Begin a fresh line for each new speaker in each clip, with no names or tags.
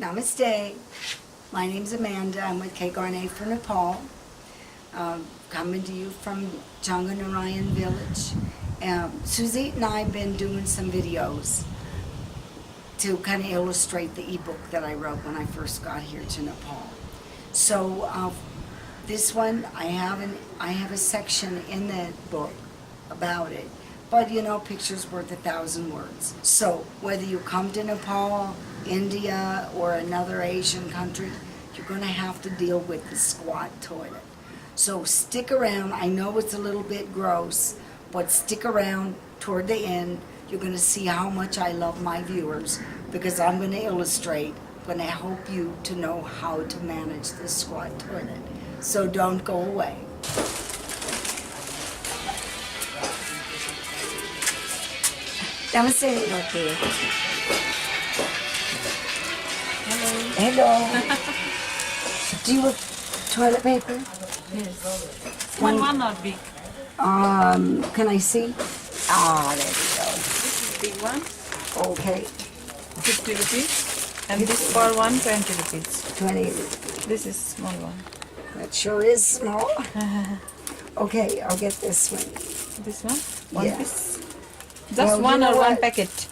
Namaste. My name's Amanda. I'm with K Garnet for Nepal. Coming to you from Janganarayan village. Suzette and I have been doing some videos to kind of illustrate the ebook that I wrote when I first got here to Nepal. So this one, I have a section in the book about it. But you know, picture's worth 1,000 words. So whether you come to Nepal, India, or another Asian country, you're going to have to deal with the squat toilet. So stick around. I know it's a little bit gross, but stick around toward the end. You're going to see how much I love my viewers, because I'm going to illustrate, I'm going to help you to know how to manage the squat toilet. So don't go away. Namaste.
Okay.
Hello. Do you have toilet paper?
Yes. One or big?
Can I see? Ah, there we go.
This is big one.
Okay.
50 rupees. And this for one, 20 rupees.
20.
This is small one.
That sure is small. Okay, I'll get this one.
This one? One
Yeah.
piece? Just
Well,
one
you know
or one
what?
packet?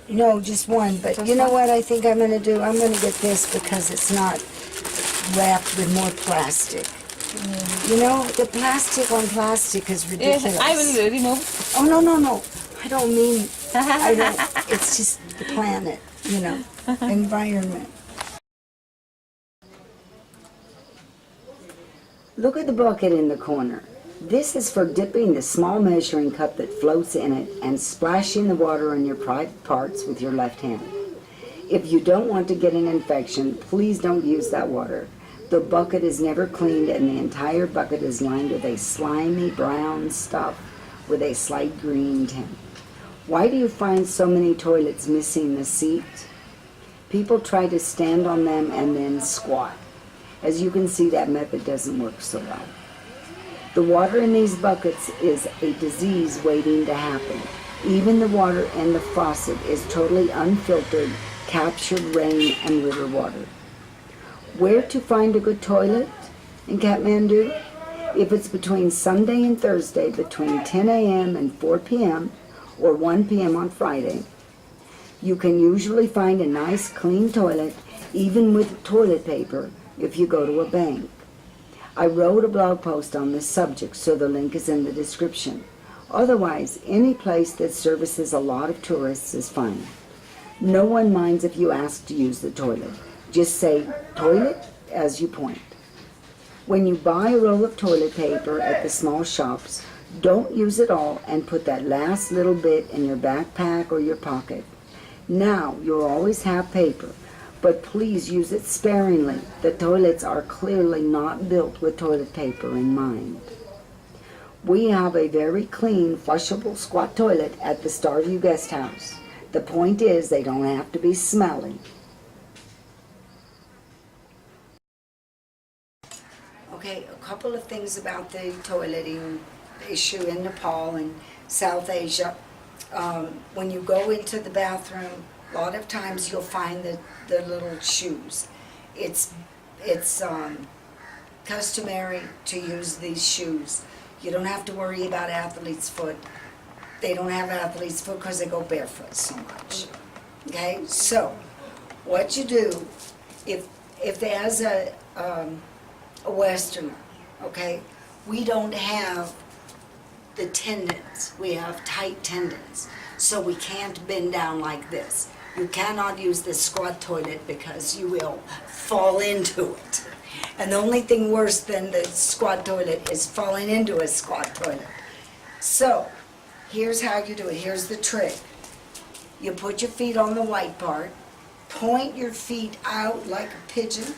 No, just one. But
Just
you know
one?
what I think I'm going to do? I'm going to get this because it's not wrapped with more plastic. You know, the plastic on plastic is ridiculous.
I will remove.
Oh, no, no, no. I don't mean, I don't, it's just the planet, you know, environment. Look at the bucket in the corner. This is for dipping the small measuring cup that floats in it and splashing the water on your private parts with your left hand. If you don't want to get an infection, please don't use that water. The bucket is never cleaned and the entire bucket is lined with a slimy brown stuff with a slight green tint. Why do you find so many toilets missing the seat? People try to stand on them and then squat. As you can see, that method doesn't work so well. The water in these buckets is a disease waiting to happen. Even the water in the faucet is totally unfiltered, captured rain and river water. Where to find a good toilet in Kathmandu? If it's between Sunday and Thursday, between 10 a.m. and 4 p.m., or 1 p.m. on Friday, you can usually find a nice clean toilet, even with toilet paper, if you go to a bank. I wrote a blog post on this subject, so the link is in the description. Otherwise, any place that services a lot of tourists is fine. No one minds if you ask to use the toilet. Just say, toilet, as you point. When you buy a roll of toilet paper at the small shops, don't use it all and put that last little bit in your backpack or your pocket. Now, you'll always have paper, but please use it sparingly. The toilets are clearly not built with toilet paper in mind. We have a very clean, flushable squat toilet at the Starview Guest House. The point is, they don't have to be smelly. Okay, a couple of things about the toileting issue in Nepal and South Asia. When you go into the bathroom, a lot of times you'll find the little shoes. It's customary to use these shoes. You don't have to worry about athlete's foot. They don't have athlete's foot because they go barefoot so much. Okay, so what you do, if there's a Westerner, okay, we don't have the tendons. We have tight tendons, so we can't bend down like this. You cannot use the squat toilet because you will fall into it. And the only thing worse than the squat toilet is falling into a squat toilet. So, here's how you do it. Here's the trick. You put your feet on the white part, point your feet out like a pigeon.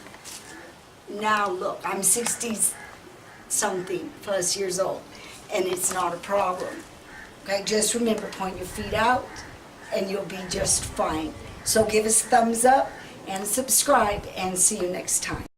Now look, I'm 60-something plus years old, and it's not a problem. Okay, just remember, point your feet out, and you'll be just fine. So give us a thumbs up and subscribe, and see you next time.